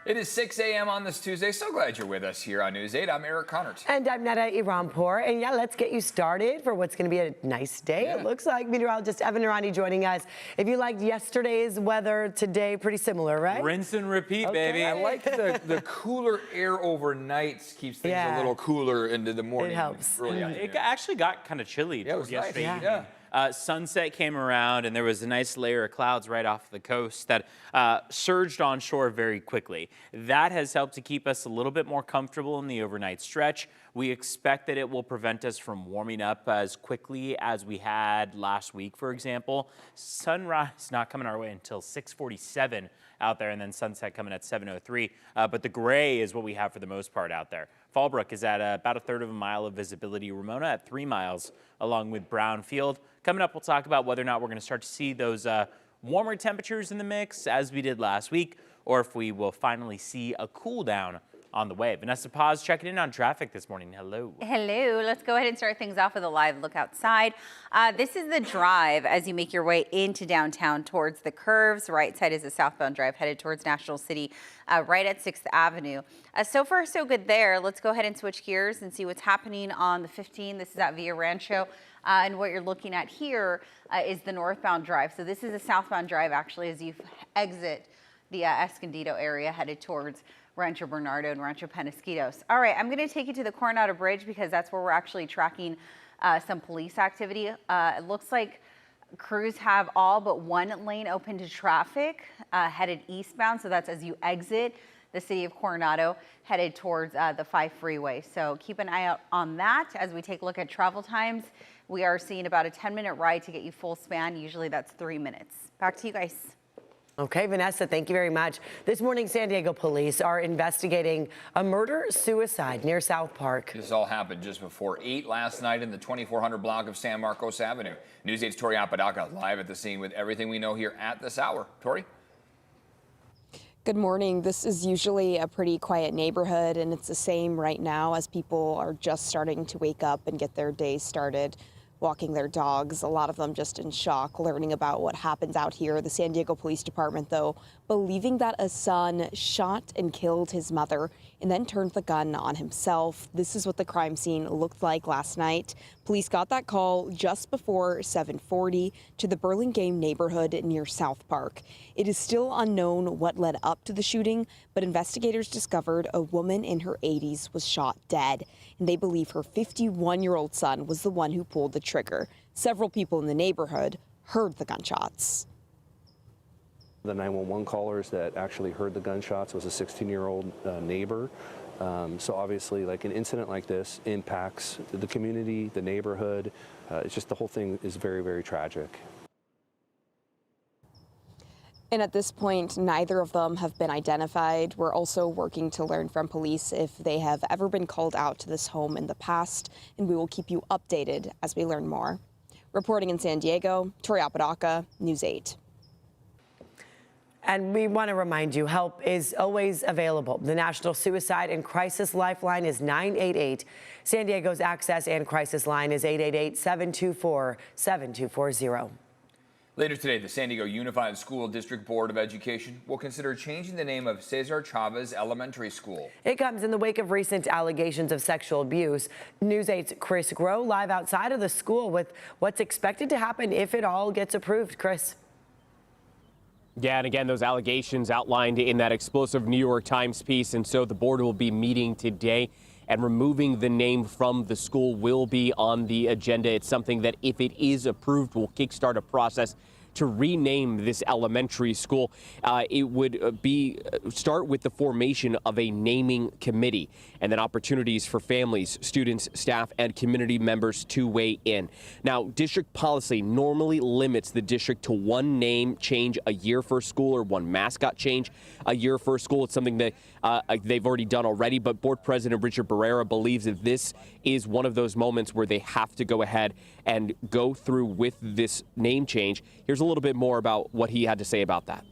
It is 6 a.m. on this Tuesday. So glad you're with us here on News 8. I'm Eric Connert. And I'm Netta Irampour. And yeah, let's get you started for what's going to be a nice day. It looks like meteorologist Evan Narani joining us. If you liked yesterday's weather, today pretty similar, right? Rinse and repeat, baby. I like the cooler air overnight keeps things a little cooler into the morning. It helps. Really it actually got kind of chilly it was yesterday nice. evening. Sunset came around, and there was a nice layer of clouds right off the coast that surged on shore very quickly. That has helped to keep us a little bit more comfortable in the overnight stretch. We expect that it will prevent us from warming up as quickly as we had last week, for example. Sunrise not coming our way until 6:47 out there, and then sunset coming at 7:03. But the gray is what we have for the most part out there. Fallbrook is at about a third of a mile of visibility. Ramona at 3 miles, along with Brownfield. Coming up, we'll talk about whether or not we're going to start to see those warmer temperatures in the mix as we did last week, or if we will finally see a cool down on the way. Vanessa Paz checking in on traffic this morning. Hello. Hello. Let's go ahead and start things off with a live look outside. This is the drive as you make your way into downtown towards the curves. Right side is a southbound drive headed towards National City, right at 6th Avenue. So far, so good there. Let's go ahead and switch gears and see what's happening on the 15. This is at Villa Rancho. And what you're looking at here is the northbound drive. So this is a southbound drive, actually, as you exit the Escondido area headed towards Rancho Bernardo and Rancho Penasquitos. All right, I'm going to take you to the Coronado Bridge because that's where we're actually tracking some police activity. It looks like crews have all but one lane open to traffic headed eastbound. So that's as you exit the city of Coronado headed towards the 5 freeway. So keep an eye out on that as we take a look at travel times. We are seeing about a 10-minute ride to get you full span. Usually that's 3 minutes. Back to you guys. Okay, Vanessa, thank you very much. This morning, San Diego police are investigating a murder-suicide near South Park. This all happened just before 8 last night in the 2400 block of San Marcos Avenue. News 8's Tori Apodaca live at the scene with everything we know here at this hour. Tori? Good morning. This is usually a pretty quiet neighborhood, and it's the same right now as people are just starting to wake up and get their day started, walking their dogs, a lot of them just in shock, learning about what happens out here. The San Diego Police Department, though, believing that a son shot and killed his mother and then turned the gun on himself. This is what the crime scene looked like last night. Police got that call just before 7:40 to the Burlingame neighborhood near South Park. It is still unknown what led up to the shooting, but investigators discovered a woman in her 80s was shot dead, and they believe her 51-year-old son was the one who pulled the trigger. Several people in the neighborhood heard the gunshots. The 911 callers that actually heard the gunshots was a 16-year-old neighbor. So obviously, like an incident like this impacts the community, the neighborhood. It's just the whole thing is very, very tragic. And at this point, neither of them have been identified. We're also working to learn from police if they have ever been called out to this home in the past, and we will keep you updated as we learn more. Reporting in San Diego, Tori Apodaca, News 8. And we want to remind you, help is always available. The National Suicide and Crisis Lifeline is 988. San Diego's Access and Crisis Line is 888-724-7240. Later today, the San Diego Unified School District Board of Education will consider changing the name of Cesar Chavez Elementary School. It comes in the wake of recent allegations of sexual abuse. News 8's Chris Groh live outside of the school with what's expected to happen if it all gets approved. Chris. Yeah, and again, those allegations outlined in that explosive New York Times piece. And so the board will be meeting today, and removing the name from the school will be on the agenda. It's something that, if it is approved, will kickstart a process to rename this elementary school. It would start with the formation of a naming committee, and then opportunities for families, students, staff, and community members to weigh in. Now, district policy normally limits the district to one name change a year for a school or one mascot change a year for a school. It's something that they've already done already, but Board President Richard Barrera believes that this is one of those moments where they have to go ahead and go through with this name change. Here's a little bit more about what he had to say about that.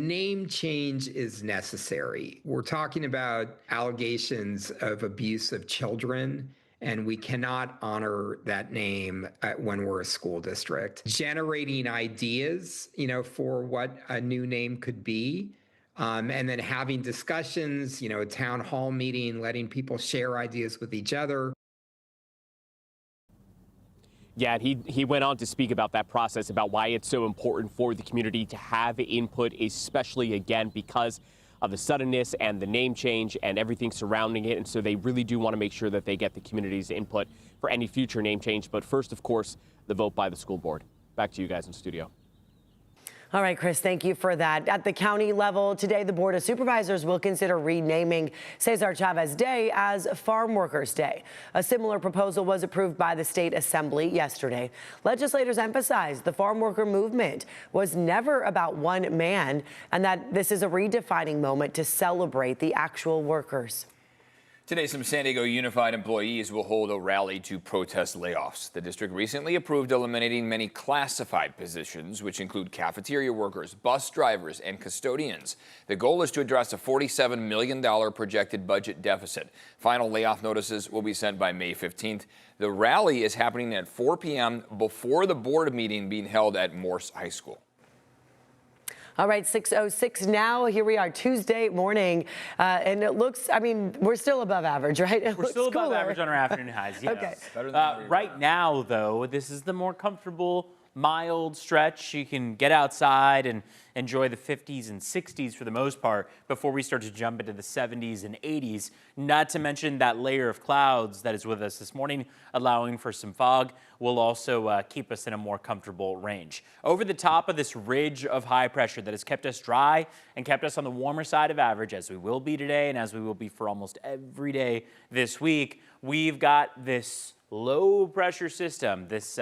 Name change is necessary. We're talking about allegations of abuse of children, and we cannot honor that name when we're a school district. Generating ideas, for what a new name could be and then having discussions, a town hall meeting, letting people share ideas with each other. Yeah, and he went on to speak about that process, about why it's so important for the community to have input, especially, again, because of the suddenness and the name change and everything surrounding it. And so they really do want to make sure that they get the community's input for any future name change. But first, of course, the vote by the school board. Back to you guys in studio. All right, Chris, thank you for that. At the county level, today the Board of Supervisors will consider renaming Cesar Chavez Day as Farm Workers Day. A similar proposal was approved by the state assembly yesterday. Legislators emphasized the farm worker movement was never about one man and that this is a redefining moment to celebrate the actual workers. Today, some San Diego Unified employees will hold a rally to protest layoffs. The district recently approved eliminating many classified positions, which include cafeteria workers, bus drivers, and custodians. The goal is to address a $47 million projected budget deficit. Final layoff notices will be sent by May 15th. The rally is happening at 4 p.m. before the board meeting being held at Morse High School. All right, 6:06 now. Here we are Tuesday morning. And it looks, I mean, we're still above average, right? We're still above average on our afternoon highs. Yes. Okay. Right now, though, this is the more comfortable, mild stretch. You can get outside and enjoy the 50s and 60s for the most part before we start to jump into the 70s and 80s. Not to mention that layer of clouds that is with us this morning, allowing for some fog, will also keep us in a more comfortable range. Over the top of this ridge of high pressure that has kept us dry and kept us on the warmer side of average, as we will be today and as we will be for almost every day this week, we've got this low pressure system, this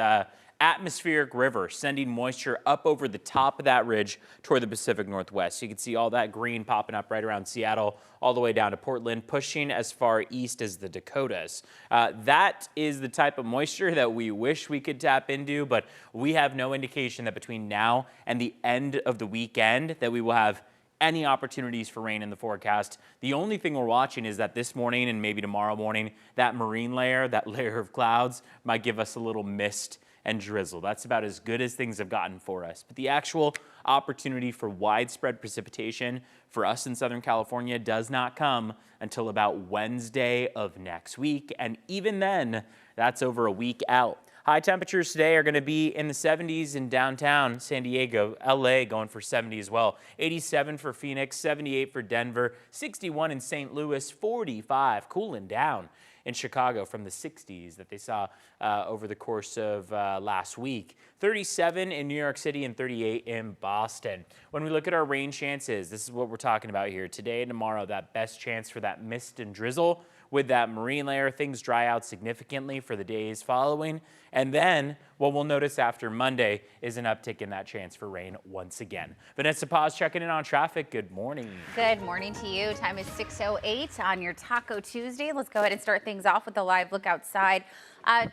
atmospheric river sending moisture up over the top of that ridge toward the Pacific Northwest. You can see all that green popping up right around Seattle, all the way down to Portland, pushing as far east as the Dakotas. That is the type of moisture that we wish we could tap into, but we have no indication that between now and the end of the weekend that we will have any opportunities for rain in the forecast. The only thing we're watching is that this morning and maybe tomorrow morning, that marine layer, that layer of clouds, might give us a little mist and drizzle. That's about as good as things have gotten for us. But the actual opportunity for widespread precipitation for us in Southern California does not come until about Wednesday of next week. And even then, that's over a week out. High temperatures today are going to be in the 70s in downtown San Diego, LA going for 70 as well. 87 for Phoenix, 78 for Denver, 61 in St. Louis, 45 cooling down in Chicago from the 60s that they saw over the course of last week. 37 in New York City and 38 in Boston. When we look at our rain chances, this is what we're talking about here. Today and tomorrow, that best chance for that mist and drizzle. With that marine layer, things dry out significantly for the days following. And then what we'll notice after Monday is an uptick in that chance for rain once again. Vanessa Paz checking in on traffic. Good morning. Good morning to you. Time is 6:08 on your Taco Tuesday. Let's go ahead and start things off with the live look outside.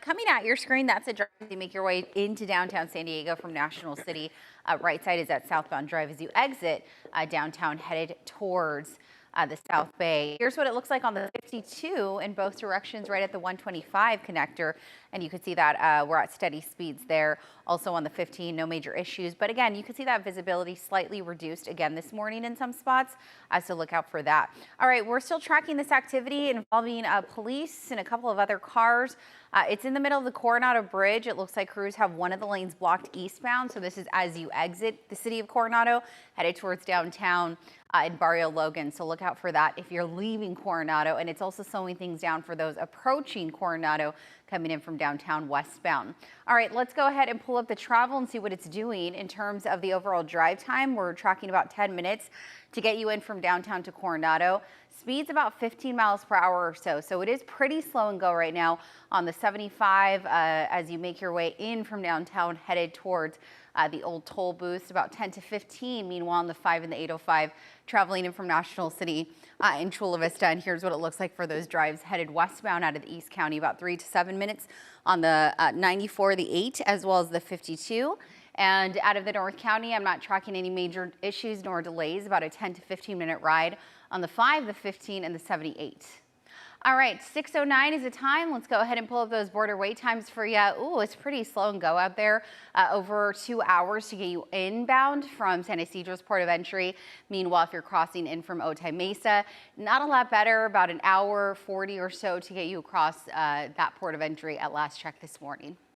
Coming at your screen, that's a drive as you make your way into downtown San Diego from National City. Right side is that southbound drive as you exit downtown headed towards the South Bay. Here's what it looks like on the 52 in both directions right at the 125 connector. And you can see that we're at steady speeds there. Also on the 15, no major issues. But again, you can see that visibility slightly reduced again this morning in some spots. So look out for that. All right, we're still tracking this activity involving police and a couple of other cars. It's in the middle of the Coronado Bridge. It looks like crews have one of the lanes blocked eastbound. So this is as you exit the city of Coronado, headed towards downtown in Barrio Logan. So look out for that if you're leaving Coronado. And it's also slowing things down for those approaching Coronado coming in from downtown westbound. All right, let's go ahead and pull up the travel and see what it's doing in terms of the overall drive time. We're tracking about 10 minutes to get you in from downtown to Coronado. Speed's about 15 miles per hour or so. So it is pretty slow and go right now on the 75 as you make your way in from downtown headed towards the old toll booths, about 10 to 15. Meanwhile, on the 5 and the 805 traveling in from National City in Chula Vista. And here's what it looks like for those drives headed westbound out of the East County, about 3 to 7 minutes on the 94, the 8, as well as the 52. And out of the North County, I'm not tracking any major issues nor delays, about a 10 to 15 minute ride on the 5, the 15, and the 78. All right, 6:09 is the time. Let's go ahead and pull up those border wait times for you. Ooh, it's pretty slow and go out there. Over 2 hours to get you inbound from San Ysidro's port of entry. Meanwhile, if you're crossing in from Otay Mesa, not a lot better, about an hour 40 or so to get you across that port of entry at last check this morning.